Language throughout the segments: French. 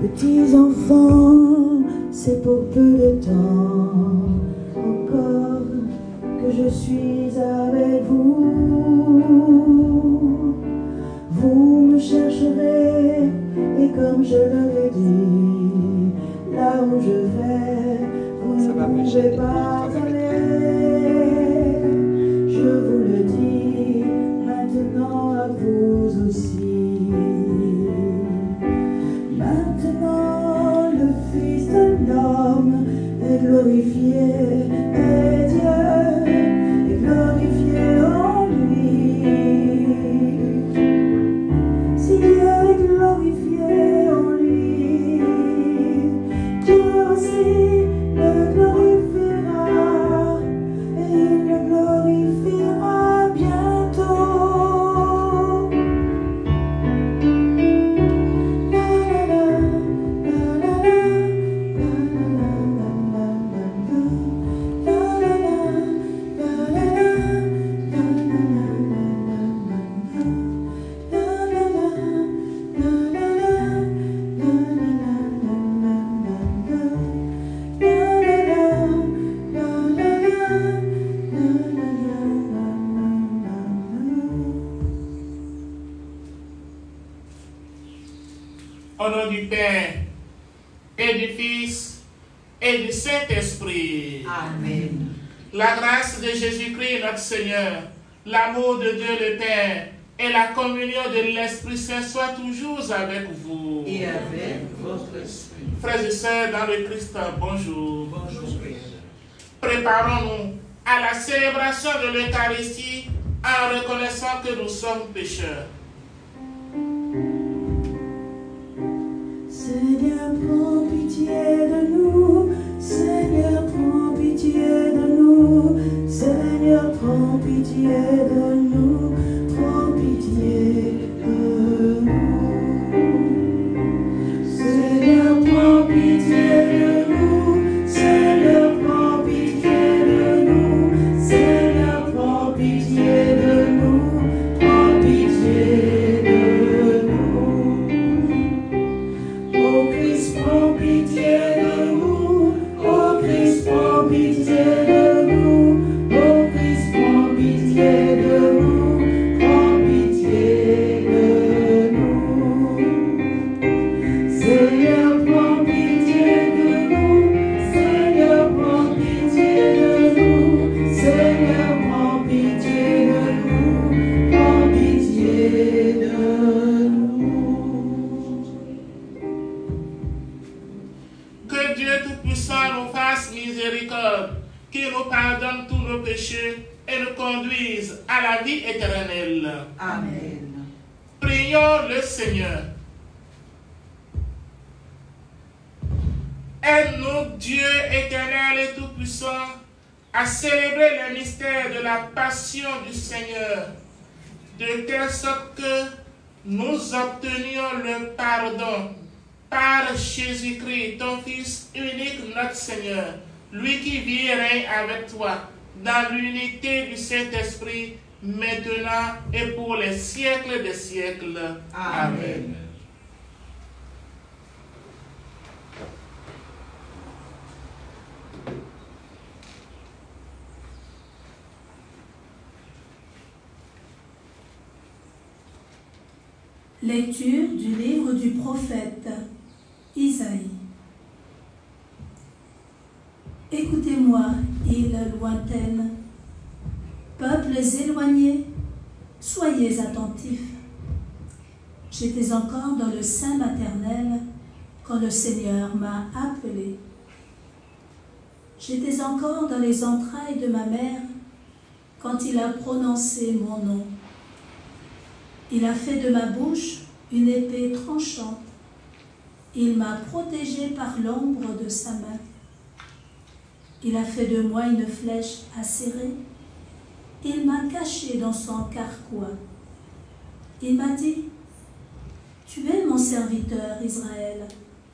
Petits enfants, c'est pour peu de temps encore que je suis avec vous. Vous me chercherez et comme je l'avais dit, là où je vais, vous ne pouvez pas aller. Je vous le dis maintenant à vous aussi. Maintenant le Fils de l'homme est glorifié et Dieu est glorifié en lui. Si Dieu est glorifié en lui, Dieu aussi le glorifiera et il le glorifiera bientôt. Au nom du Père, et du Fils, et du Saint-Esprit. Amen. La grâce de Jésus-Christ, notre Seigneur, l'amour de Dieu le Père, et la communion de l'Esprit Saint soient toujours avec vous. Et avec votre esprit. Frères et sœurs dans le Christ, bonjour. Bonjour. Préparons-nous à la célébration de l'Eucharistie en reconnaissant que nous sommes pécheurs. Seigneur, prends pitié de nous. Seigneur, prends pitié de nous. Seigneur, prends pitié de nous. Prends pitié de nous. Seigneur, prends pitié de nous. Seigneur, prends pitié de nous. Seigneur, prends pitié de nous. Prends pitié de nous. Oh Christ, prends pitié de nous. Oh Christ, prends pitié de nous. Oh Christ, prends pitié de nous. Prends pitié de nous. Seigneur, prends pitié de nous. Seigneur, prends pitié de nous. Seigneur, prends pitié de nous. Prends pitié de nous. Que Dieu Tout-Puissant nous fasse miséricorde, qu'il nous pardonne tous nos péchés et nous conduise à la vie éternelle. Amen. Prions le Seigneur. Aide-nous, Dieu éternel et Tout-Puissant, à célébrer le mystère de la passion du Seigneur, de telle sorte que nous obtenions le pardon par Jésus-Christ, ton Fils unique, notre Seigneur, lui qui vit et règne avec toi dans l'unité du Saint-Esprit, maintenant et pour les siècles des siècles. Amen. Lecture du livre du prophète Isaïe. Écoutez-moi, îles lointaines, peuples éloignés, soyez attentifs. J'étais encore dans le sein maternel quand le Seigneur m'a appelé. J'étais encore dans les entrailles de ma mère quand il a prononcé mon nom. Il a fait de ma bouche une épée tranchante. Il m'a protégée par l'ombre de sa main. Il a fait de moi une flèche acérée. Il m'a caché dans son carquois. Il m'a dit, « Tu es mon serviteur, Israël.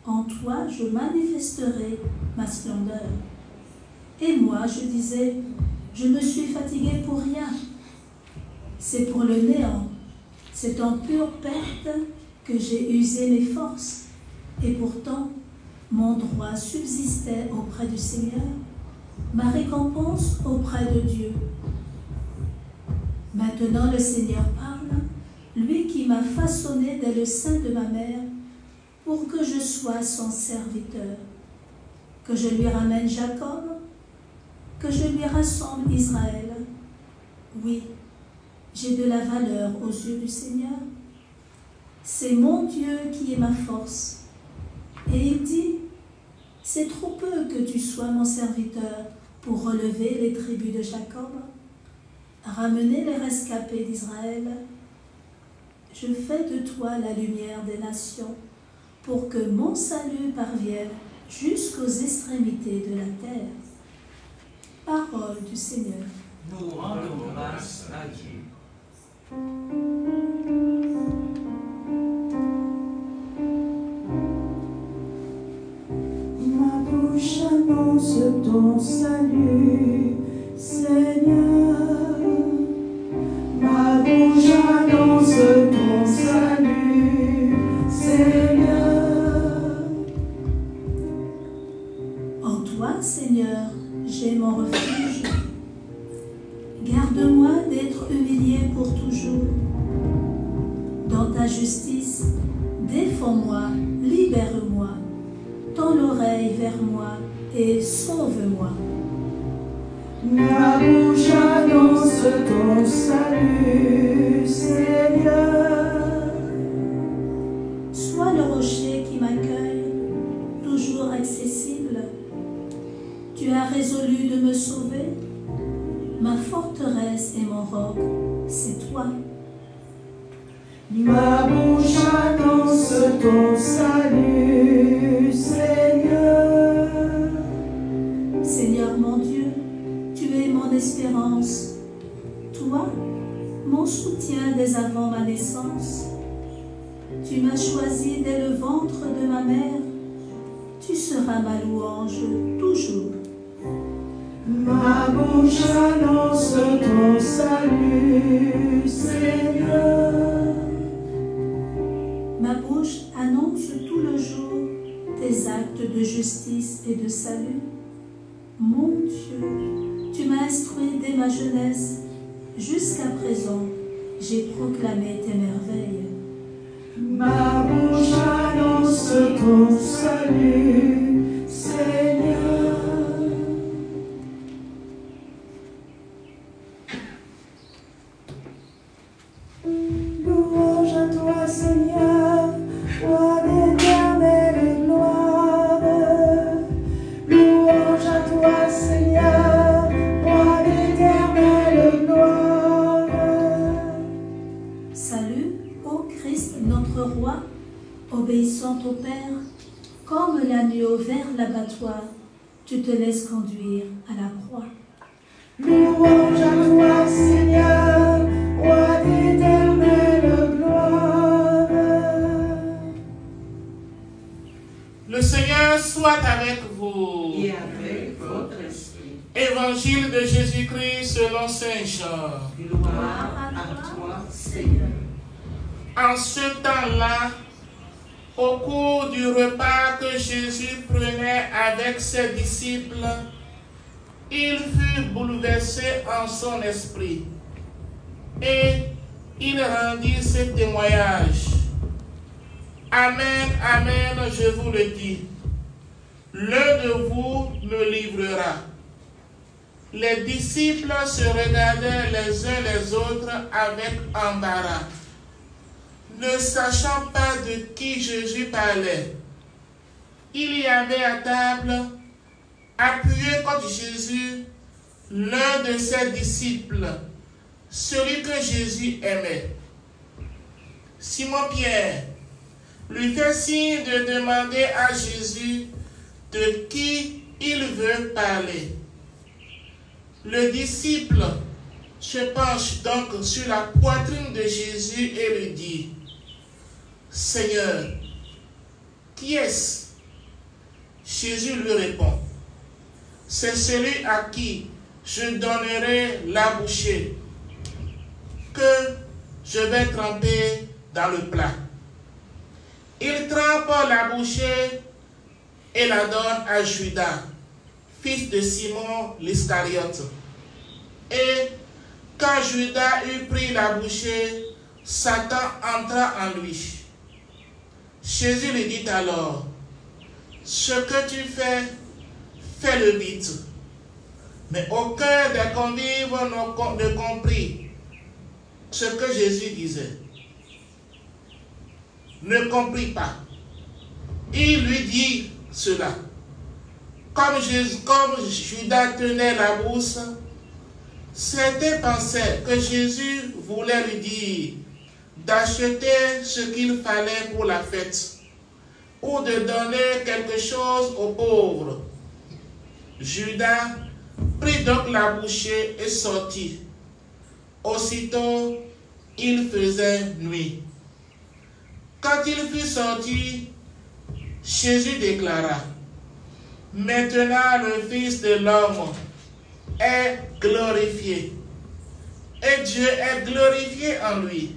En toi, je manifesterai ma splendeur. » Et moi, je disais, « Je me suis fatigué pour rien. C'est pour le néant. C'est en pure perte que j'ai usé mes forces. Et pourtant, mon droit subsistait auprès du Seigneur, ma récompense auprès de Dieu. Maintenant le Seigneur parle, lui qui m'a façonné dès le sein de ma mère, pour que je sois son serviteur, que je lui ramène Jacob, que je lui rassemble Israël. Oui, j'ai de la valeur aux yeux du Seigneur. C'est mon Dieu qui est ma force. Et il dit, c'est trop peu que tu sois mon serviteur pour relever les tribus de Jacob, ramener les rescapés d'Israël. Je fais de toi la lumière des nations, pour que mon salut parvienne jusqu'aux extrémités de la terre. Parole du Seigneur. Nous rendons grâce à Dieu. Ma bouche annonce ton salut, Seigneur. Ma bouche annonce ton salut, Seigneur. En toi, Seigneur, j'ai mon refuge. Garde-moi d'être humilié pour toujours. Dans ta justice, défends-moi, libère-moi. Tends l'oreille vers moi et sauve-moi. Ma bouche annonce ton salut, Seigneur. Sois le rocher qui m'accueille, toujours accessible. Tu as résolu de me sauver. Ma forteresse et mon roc, c'est toi. Ma bouche annonce ton salut, Seigneur. Seigneur mon Dieu, tu es mon espérance. Toi, mon soutien dès avant ma naissance. Tu m'as choisi dès le ventre de ma mère. Tu seras ma louange toujours. Ma bouche annonce ton salut, Seigneur. Ma bouche annonce tout le jour tes actes de justice et de salut. Mon Dieu, tu m'as instruit dès ma jeunesse. Jusqu'à présent, j'ai proclamé tes merveilles. Ma bouche annonce ton salut, Seigneur. Louange à toi, Seigneur, roi d'éternelle gloire. Louange à toi, Seigneur, roi d'éternelle gloire. Salut, ô Christ, notre roi, obéissant au Père, comme l'agneau vers l'abattoir, tu te laisses conduire à la croix. Louange à toi, Seigneur, roi d'éternelle gloire. Le Seigneur soit avec vous. Et avec votre esprit. Évangile de Jésus-Christ selon Saint Jean. Gloire à toi, Seigneur. En ce temps-là, au cours du repas que Jésus prenait avec ses disciples, il fut bouleversé en son esprit et il rendit ce témoignage. Amen, amen, je vous le dis, l'un de vous me livrera. Les disciples se regardaient les uns les autres avec embarras, ne sachant pas de qui Jésus parlait. Il y avait à table, appuyé contre Jésus, l'un de ses disciples, celui que Jésus aimait. Simon-Pierre lui fait signe de demander à Jésus de qui il veut parler. Le disciple se penche donc sur la poitrine de Jésus et lui dit, « Seigneur, qui est-ce » Jésus lui répond, « C'est celui à qui je donnerai la bouchée que je vais tremper dans le plat. » Il trempe la bouchée et la donne à Judas, fils de Simon l'Iscariote. Et quand Judas eut pris la bouchée, Satan entra en lui. Jésus lui dit alors, « Ce que tu fais, fais-le vite. » Mais aucun des convives ne comprit ce que Jésus disait. Ne comprit pas. Il lui dit cela. Comme Judas tenait la bourse, certains pensaient que Jésus voulait lui dire d'acheter ce qu'il fallait pour la fête ou de donner quelque chose aux pauvres. Judas prit donc la bouchée et sortit. Aussitôt, il faisait nuit. Quand il fut sorti, Jésus déclara, « Maintenant le Fils de l'homme est glorifié, et Dieu est glorifié en lui.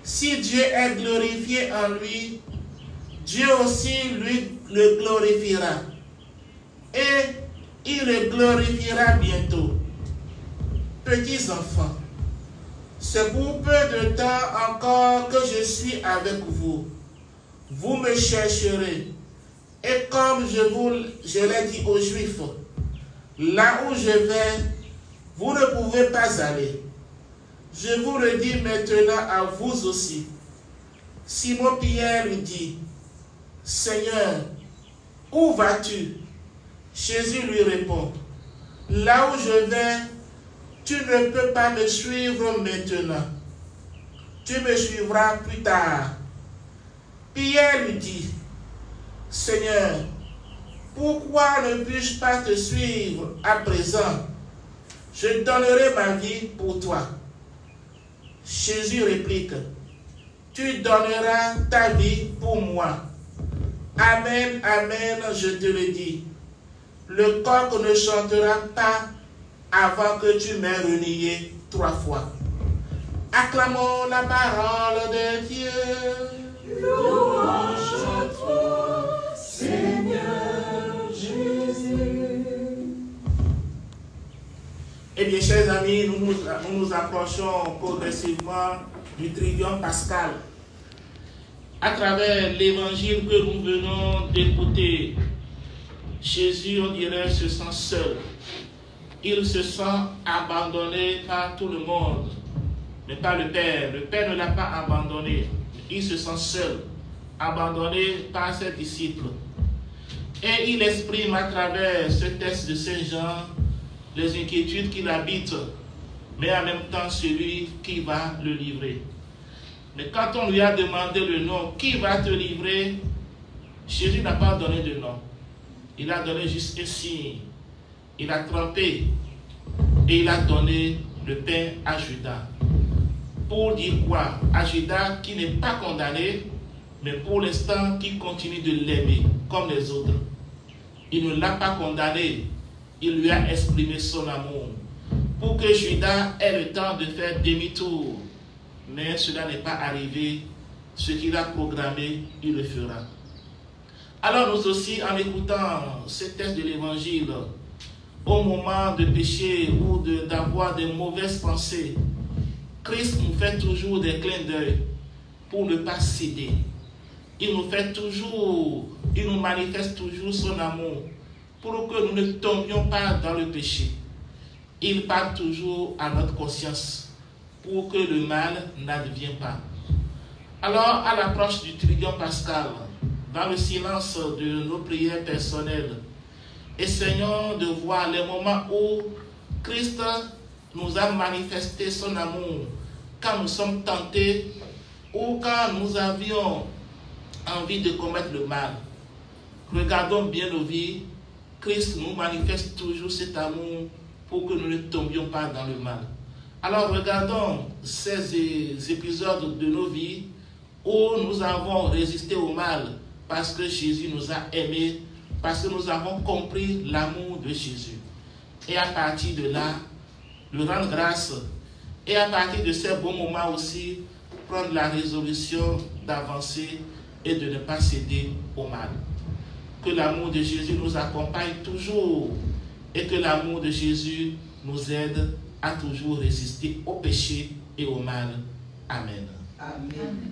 Si Dieu est glorifié en lui, Dieu aussi le glorifiera, et il le glorifiera bientôt. Petits enfants, c'est pour peu de temps encore que je suis avec vous. Vous me chercherez, et comme je l'ai dit aux Juifs, là où je vais, vous ne pouvez pas aller. Je vous le dis maintenant à vous aussi. Simon Pierre lui dit, « Seigneur, où vas-tu » Jésus lui répond, « Là où je vais, tu ne peux pas me suivre maintenant. Tu me suivras plus tard. » Pierre lui dit, « Seigneur, pourquoi ne puis-je pas te suivre à présent? Je donnerai ma vie pour toi. » Jésus réplique, « Tu donneras ta vie pour moi. Amen, amen, je te le dis. Le coq ne chantera pas avant que tu m'aies renié 3 fois. » Acclamons la parole de Dieu. Louange à toi, Seigneur Jésus. Eh bien, chers amis, nous nous approchons progressivement du Triduum pascal. À travers l'évangile que nous venons d'écouter, Jésus, on dirait, se sent seul. Il se sent abandonné par tout le monde, mais pas le Père. Le Père ne l'a pas abandonné. Il se sent seul, abandonné par ses disciples. Et il exprime à travers ce texte de Saint Jean les inquiétudes qui l'habitent, mais en même temps celui qui va le livrer. Mais quand on lui a demandé le nom, qui va te livrer, Jésus n'a pas donné de nom. Il a donné juste un signe. Il a trempé et il a donné le pain à Judas. Pour dire quoi? À Judas qui n'est pas condamné, mais pour l'instant qui continue de l'aimer comme les autres. Il ne l'a pas condamné, il lui a exprimé son amour. Pour que Judas ait le temps de faire demi-tour. Mais cela n'est pas arrivé. Ce qu'il a programmé, il le fera. Alors nous aussi, en écoutant ce texte de l'évangile, au moment de pécher ou d'avoir de mauvaises pensées, Christ nous fait toujours des clins d'œil pour ne pas céder. Il nous manifeste toujours son amour pour que nous ne tombions pas dans le péché. Il parle toujours à notre conscience pour que le mal n'advienne pas. Alors, à l'approche du Triduum pascal, dans le silence de nos prières personnelles, essayons de voir les moments où Christ nous a manifesté son amour, quand nous sommes tentés ou quand nous avions envie de commettre le mal. Regardons bien nos vies. Christ nous manifeste toujours cet amour pour que nous ne tombions pas dans le mal. Alors regardons ces épisodes de nos vies où nous avons résisté au mal parce que Jésus nous a aimés, parce que nous avons compris l'amour de Jésus. Et à partir de là, lui rendre grâce. Et à partir de ces bons moments aussi, prendre la résolution d'avancer et de ne pas céder au mal. Que l'amour de Jésus nous accompagne toujours et que l'amour de Jésus nous aide à toujours résister au péché et au mal. Amen. Amen.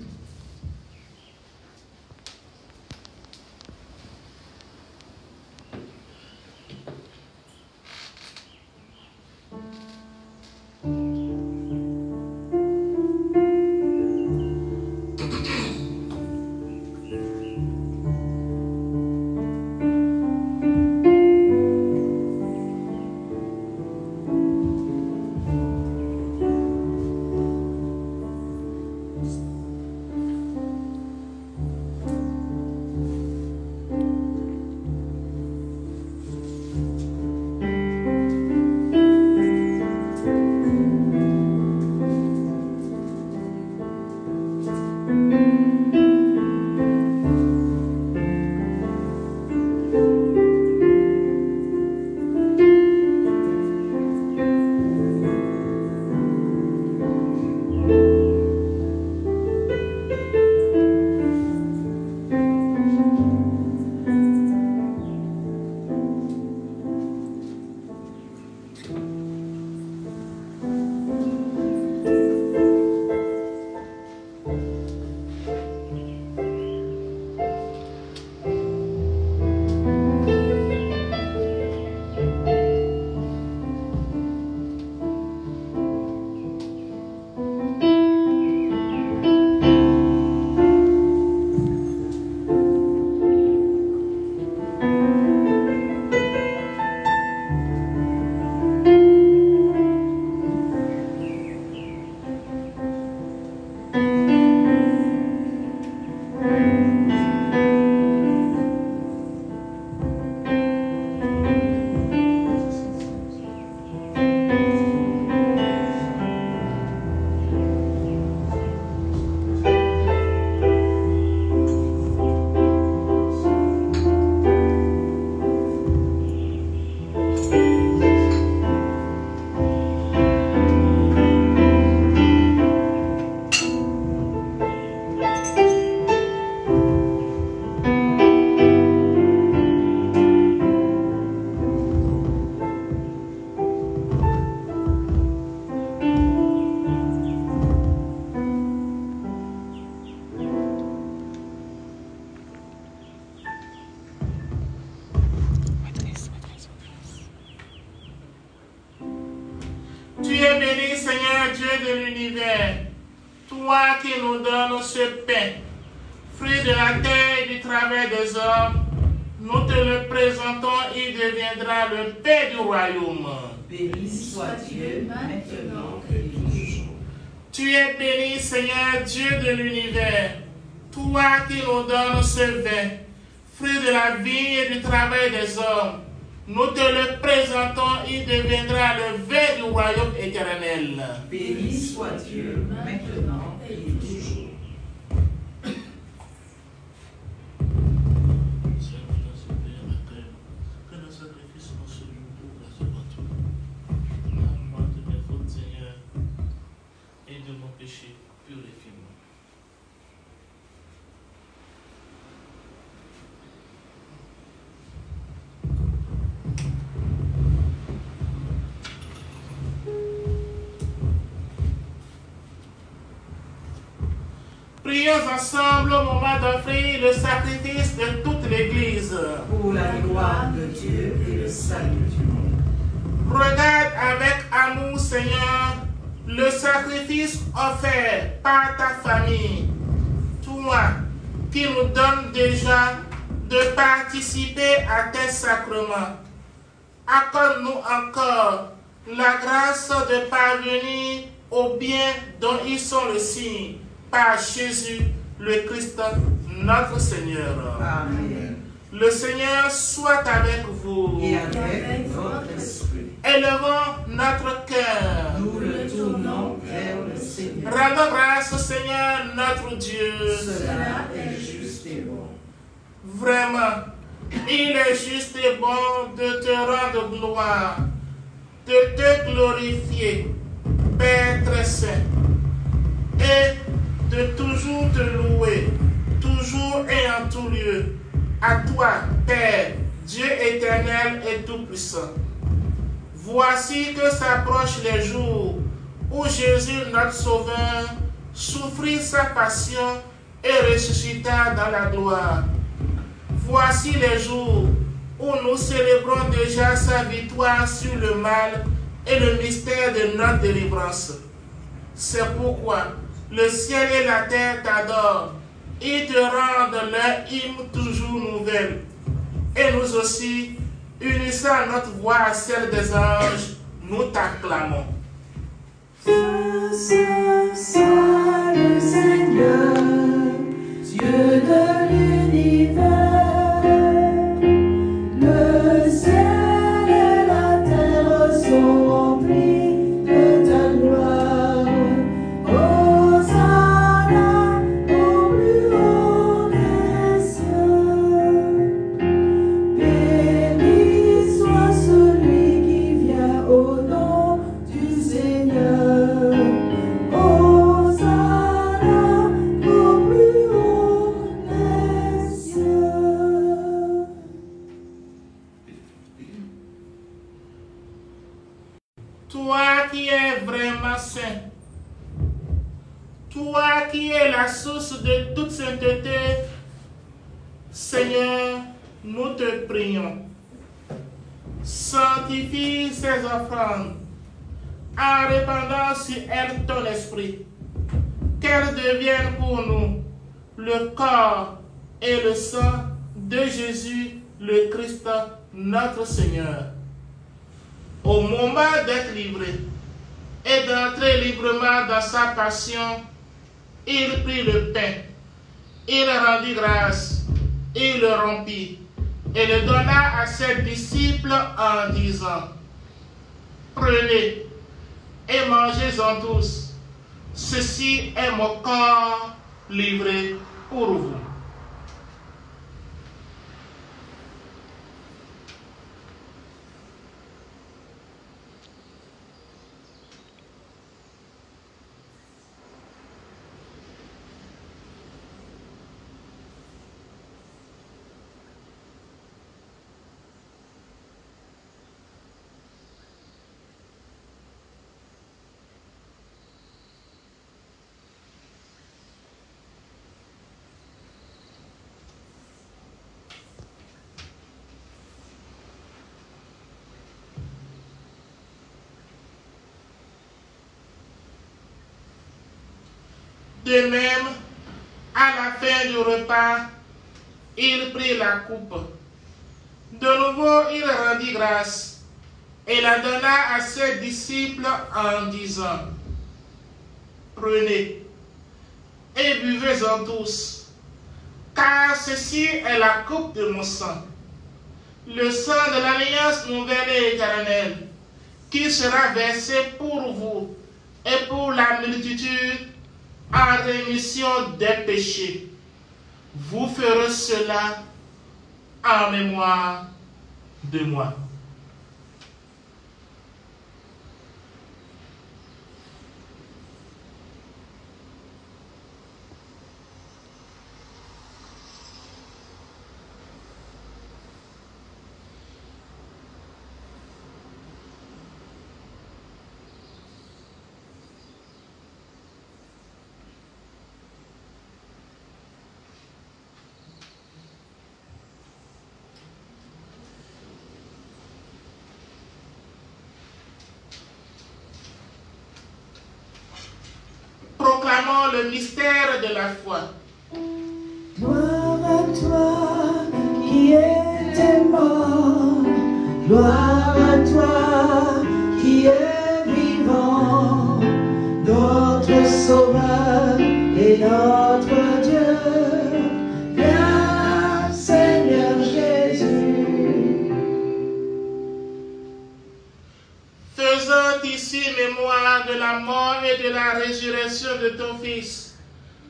Tu es béni, Seigneur Dieu de l'univers, toi qui nous donnes ce pain, fruit de la terre et du travail des hommes. Nous te le présentons, il deviendra le pain du royaume. Béni soit Dieu, maintenant et toujours. Tu es béni, Seigneur Dieu de l'univers, toi qui nous donnes ce vin, fruit de la vie et du travail des hommes. Nous te le présentons, il deviendra le vin du royaume éternel. Béni soit Dieu, maintenant et toujours. Que le sacrifice nous se loue grâce à toi. Pardonne-moi de mes fautes, Seigneur, et de mon péché, purifie-moi. Prions ensemble au moment d'offrir le sacrifice de toute l'Église. Pour la gloire de Dieu et le salut du monde. Regarde avec amour, Seigneur, le sacrifice offert par ta famille. Toi qui nous donnes déjà de participer à tes sacrements. Accorde-nous encore la grâce de parvenir au bien dont ils sont le signe. Par Jésus, le Christ, notre Seigneur. Amen. Le Seigneur soit avec vous. Et avec votre esprit. Élevons notre cœur. Nous le tournons vers le Seigneur. Rendons grâce au Seigneur, notre Dieu. Cela est juste et bon. Vraiment, il est juste et bon de te rendre gloire, de te glorifier, Père très saint, et de toujours te louer, toujours toujours et en tout lieu, à toi, Père, Dieu éternel et tout-puissant. Voici que s'approchent les jours où Jésus, notre Sauveur, souffrit sa passion et ressuscita dans la gloire. Voici les jours où nous célébrons déjà sa victoire sur le mal et le mystère de notre délivrance. C'est pourquoi le ciel et la terre t'adorent. Ils te rendent leur hymne toujours nouvelle. Et nous aussi, unissant notre voix à celle des anges, nous t'acclamons. Saint, Saint, Saint le Seigneur, Dieu de l'univers, le ciel et la terre sont remplis de ta gloire. Hosanna au plus haut des cieux. Béni soit celui qui vient au nom du Seigneur. Hosanna au plus haut des cieux. Toi qui es vraiment saint, toi qui es la source de toute sainteté, Seigneur, nous te prions. Sanctifie ces offrandes en répandant sur elles ton esprit, qu'elles deviennent pour nous le corps et le sang de Jésus le Christ, notre Seigneur. Au moment d'être livré et d'entrer librement dans sa passion, il prit le pain, il rendit grâce, il le rompit et le donna à ses disciples en disant: Prenez et mangez-en tous, ceci est mon corps livré pour vous. De même, à la fin du repas, il prit la coupe. De nouveau, il rendit grâce et la donna à ses disciples en disant: Prenez et buvez-en tous, car ceci est la coupe de mon sang, le sang de l'alliance nouvelle et éternelle, qui sera versé pour vous et pour la multitude en rémission des péchés. Vous ferez cela en mémoire de moi. Proclamons le mystère de la foi. Gloire à toi qui étais mort, gloire à toi qui es vivant, notre Sauveur et notre Dieu. Viens, Seigneur Jésus. Faisant ici mémoire de la mort et de la résurrection de ton Fils,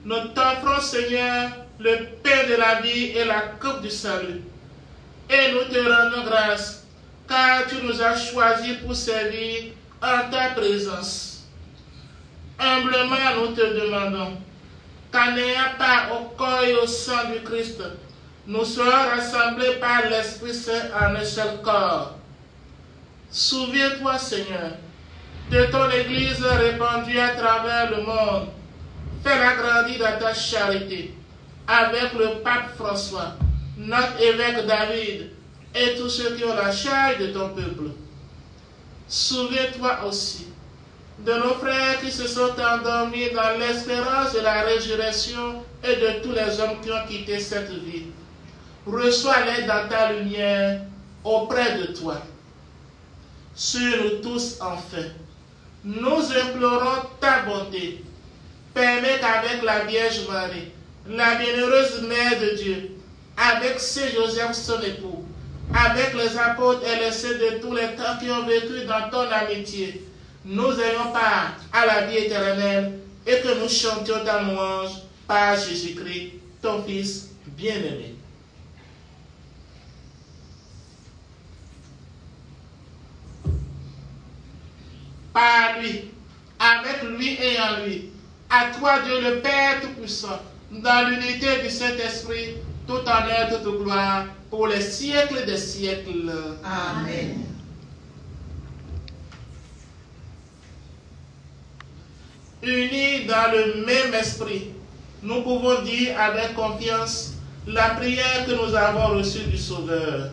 nous t'offrons, Seigneur, le pain de la vie et la coupe du salut. Et nous te rendons grâce, car tu nous as choisis pour servir en ta présence. Humblement, nous te demandons, qu'en n'ayant pas au corps et au sang du Christ, nous serons rassemblés par l'Esprit Saint en un seul corps. Souviens-toi, Seigneur, de ton Église répandue à travers le monde. Fais-la grandir dans ta charité, avec le pape François, notre évêque David, et tous ceux qui ont la charge de ton peuple. Souviens-toi aussi de nos frères qui se sont endormis dans l'espérance de la résurrection et de tous les hommes qui ont quitté cette vie. Reçois-les dans ta lumière auprès de toi. Sur nous tous, enfin, nous implorons ta bonté. Permets qu'avec la Vierge Marie, la bienheureuse Mère de Dieu, avec Saint Joseph son époux, avec les apôtres et les saints de tous les temps qui ont vécu dans ton amitié, nous ayons part à la vie éternelle et que nous chantions ta louange par Jésus-Christ, ton Fils bien-aimé. Par lui, avec lui et en lui, à toi Dieu le Père Tout-Puissant, dans l'unité du Saint-Esprit, tout honneur, toute gloire, pour les siècles des siècles. Amen. Unis dans le même esprit, nous pouvons dire avec confiance la prière que nous avons reçue du Sauveur.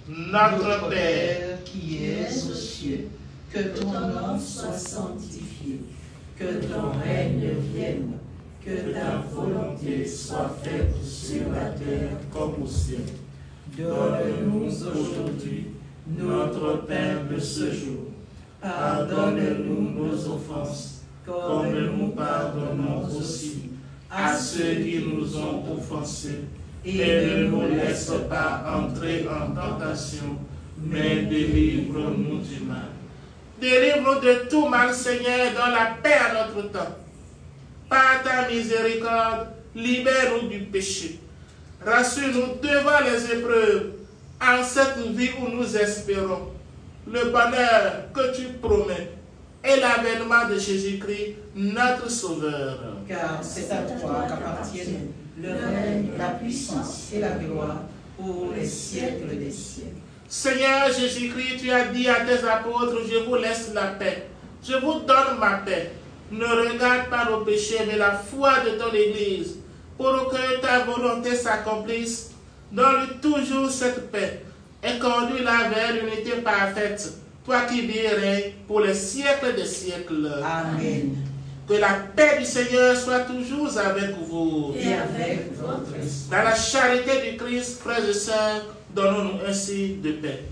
Notre Père, qui es aux cieux, que ton nom soit sanctifié, que ton règne vienne, que ta volonté soit faite sur la terre comme au ciel. Donne-nous aujourd'hui notre pain de ce jour. Pardonne-nous nos offenses, comme nous pardonnons aussi à ceux qui nous ont offensés. Et ne nous laisse pas entrer en tentation, mais délivre-nous du mal. Délivre-nous de tout mal, Seigneur, et donne la paix à notre temps. Par ta miséricorde, libère-nous du péché. Rassure-nous devant les épreuves, en cette vie où nous espérons le bonheur que tu promets et l'avènement de Jésus-Christ, notre Sauveur. Car c'est à toi qu'appartiennent le règne, la puissance et la gloire pour les siècles des siècles. Seigneur Jésus-Christ, tu as dit à tes apôtres, je vous laisse la paix, je vous donne ma paix. Ne regarde pas nos péchés, mais la foi de ton Église, pour que ta volonté s'accomplisse. Donne-lui toujours cette paix et conduis-la vers l'unité parfaite, toi qui vis et règnes pour les siècles des siècles. Amen. Que la paix du Seigneur soit toujours avec vous. Et avec votre esprit. Dans la charité du Christ, frères et sœurs, donnons-nous ainsi de paix.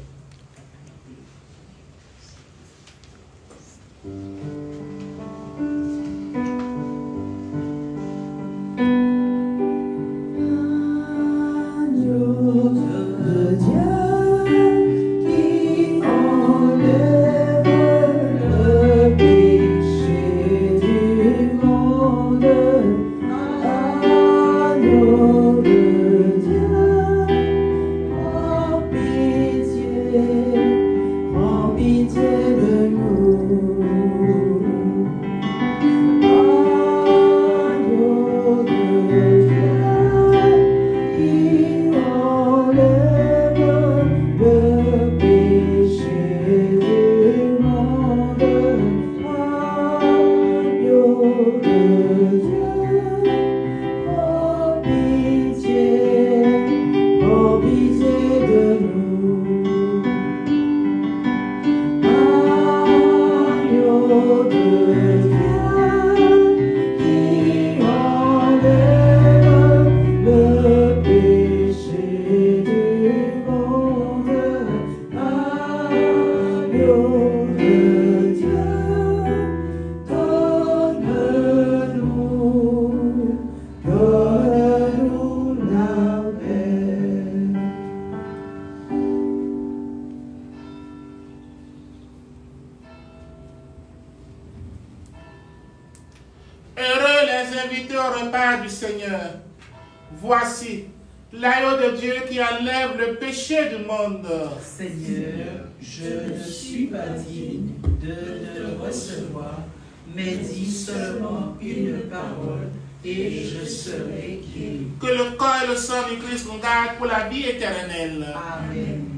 Heureux les invités au repas du Seigneur. Voici l'agneau de Dieu qui enlève le péché du monde. Seigneur, je ne suis pas digne de te recevoir, mais dis seulement une parole et je serai guéri. Que le corps et le sang du Christ nous gardent pour la vie éternelle. Amen.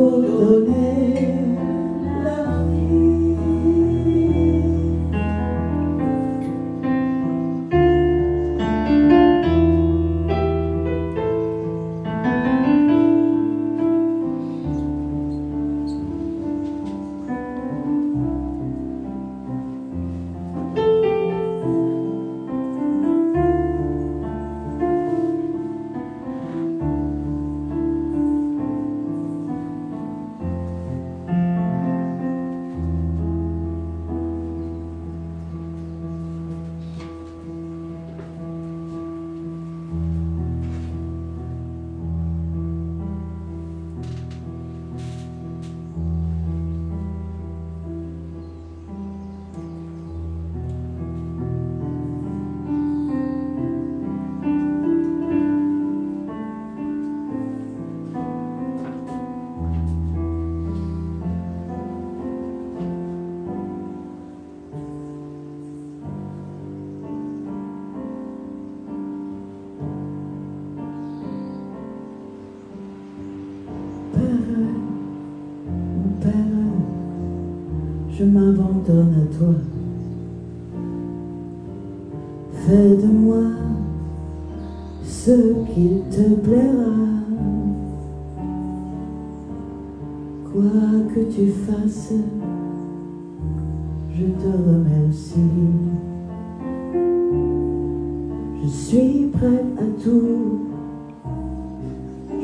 pour donner la vie. Je m'abandonne à toi. Fais de moi ce qu'il te plaira. Quoi que tu fasses, je te remercie. Je suis prête à tout.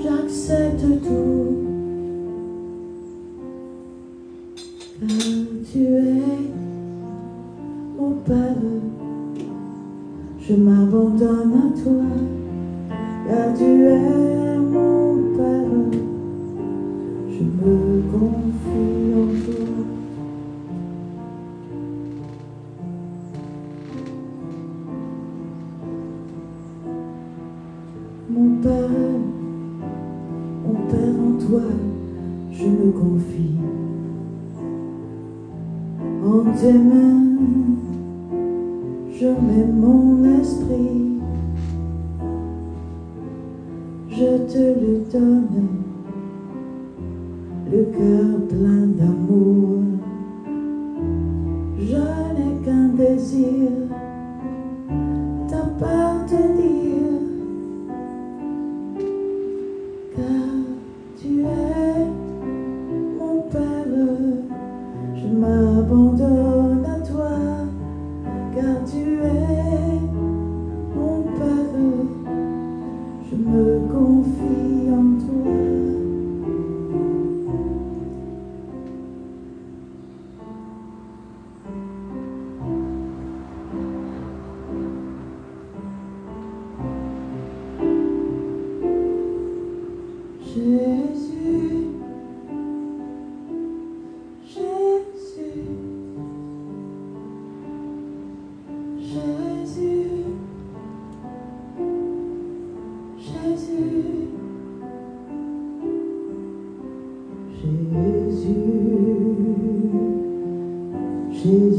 J'accepte tout. Car tu es mon Père, je m'abandonne à toi. Car tu es mon Père, je me confie en toi. Mon Père en toi, je me confie. En tes mains, je mets mon esprit, je te le donne, le cœur plein d'amour. Je n'ai qu'un désir, t'appartenir, car tu es mon Père. Je m'abandonne à toi, car tu es mon Père. Je me confie en toi. Jésus, Jésus, Jésus, Jésus, Jésus, Jésus,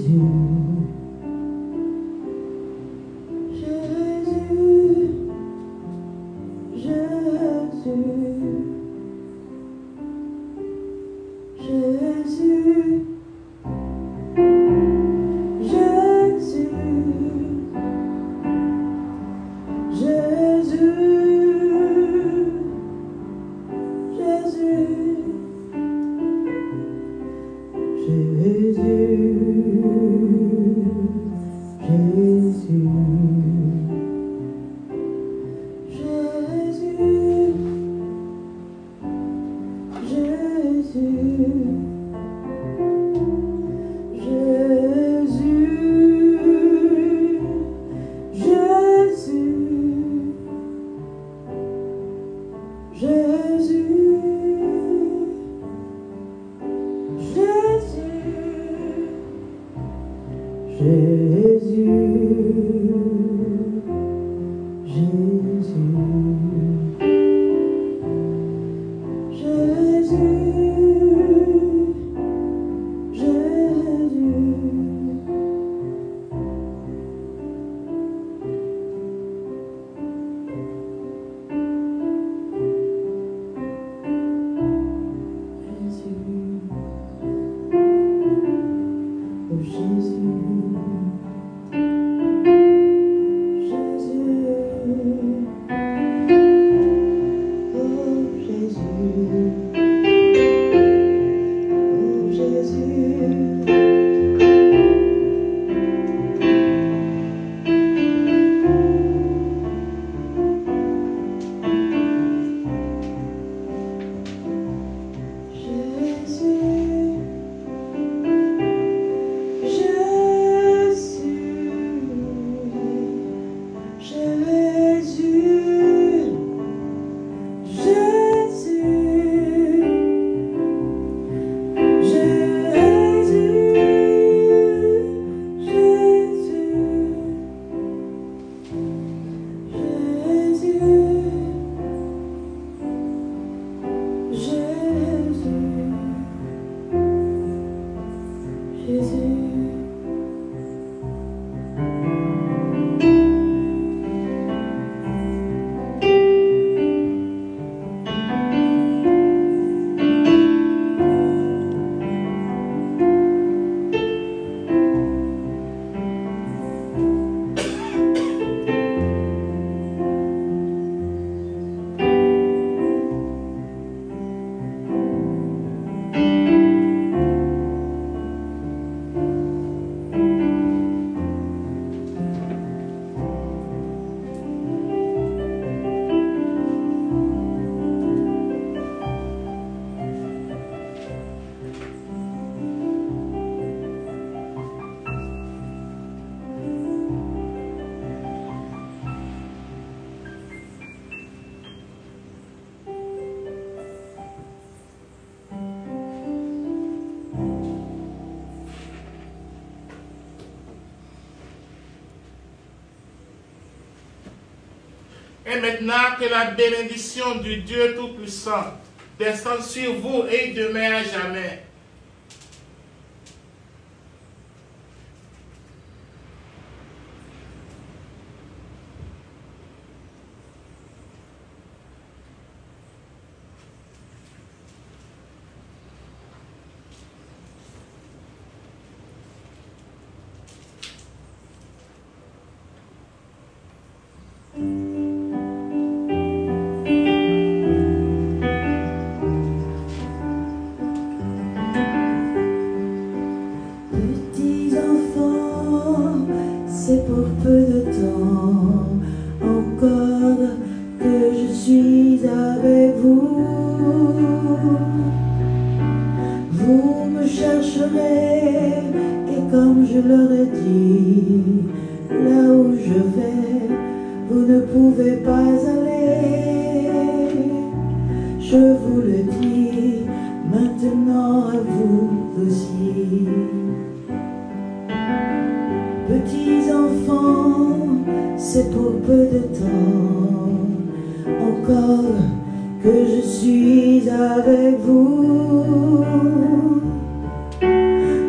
Et maintenant que la bénédiction du Dieu Tout-Puissant descende sur vous et demeure à jamais. C'est pour peu de temps encore que je suis avec vous. Vous me chercherez et comme je leur ai dit, là où je vais, vous ne pouvez pas aller. Je vous le dis maintenant à vous aussi. Petits enfants, c'est pour peu de temps encore que je suis avec vous.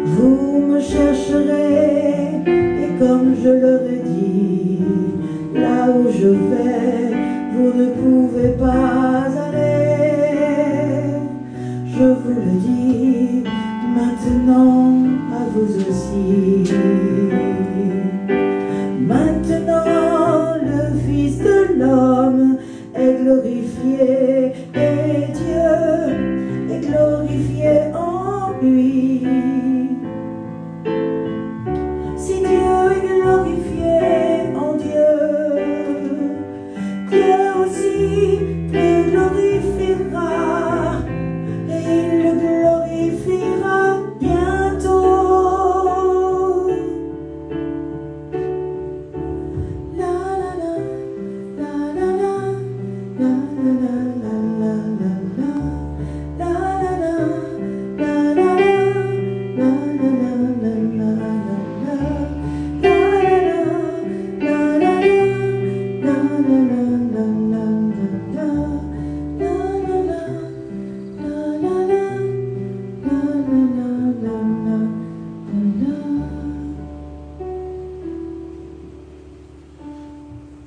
Vous me chercherez et comme je leur ai dit, là où je vais, vous ne pouvez pas aller. Je vous le dis maintenant à vous aussi. Maintenant le Fils de l'homme est glorifié et Dieu est glorifié en lui. Si Dieu est glorifié en Dieu, Dieu aussi le glorifiera et il le glorifiera bientôt.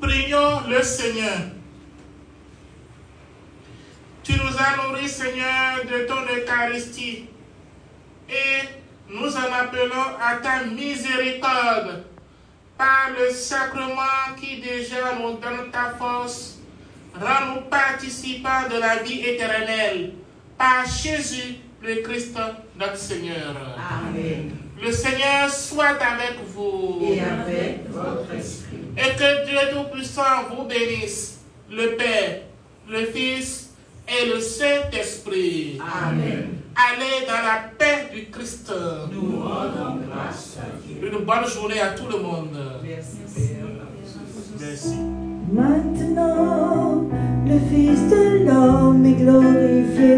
Prions le Seigneur. Tu nous as nourris, Seigneur, de ton Eucharistie et nous en appelons à ta miséricorde par le sacrement qui déjà nous donne ta force. Rends-nous participants de la vie éternelle par Jésus le Christ notre Seigneur. Amen. Le Seigneur soit avec vous. Et avec votre esprit. Et que Dieu Tout-Puissant vous bénisse, le Père, le Fils et le Saint-Esprit. Amen. Allez dans la paix du Christ. Nous rendons grâce à Dieu. Une bonne journée à tout le monde. Merci, Père. Merci. Maintenant, le Fils de l'homme est glorifié.